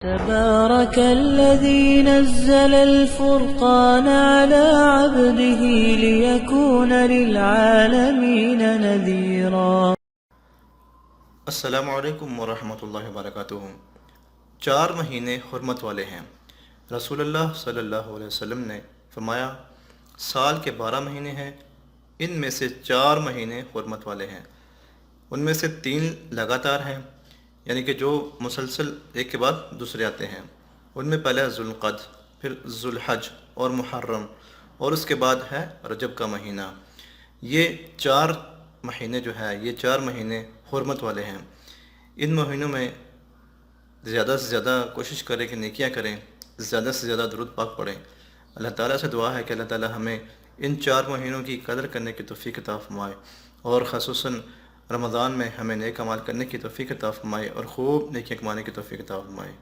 تبارك الذي نزل الفرقان على عبده ليكون للعالمين نذيرا। अस्सलामु अलैकुम वरहमतुल्लाहि वबरकातुहू। 4 महीने हुर्मत वाले हैं। रसूलुल्लाह सल्लल्लाहु अलैहि वसल्लम ने फरमाया, साल के 12 महीने हैं, इनमें से 4 महीने हुर्मत वाले हैं। उनमें से 3 लगातार हैं, यानी कि जो मुसलसल एक के बाद दूसरे आते हैं। उनमें पहला है ज़ुल्क़द, फिर ज़ुल्हज और मुहर्रम, और उसके बाद है रजब का महीना। ये 4 महीने जो है, ये 4 महीने हुर्मत वाले हैं। इन महीनों में ज़्यादा से ज़्यादा कोशिश करें कि नेकियां करें, ज़्यादा से ज़्यादा दुरूद पाक पढ़ें। अल्लाह ताला से दुआ है कि अल्लाह ताला हमें इन 4 महीनों की कदर करने की तौफ़ीक अता फ़रमाए, और ख़ुसूसन रमज़ान में हमें नेक अमाल करने की तौफ़ीक अता फ़रमाए और ख़ूब नेकियां कमाने की तौफ़ीक अता फ़रमाए।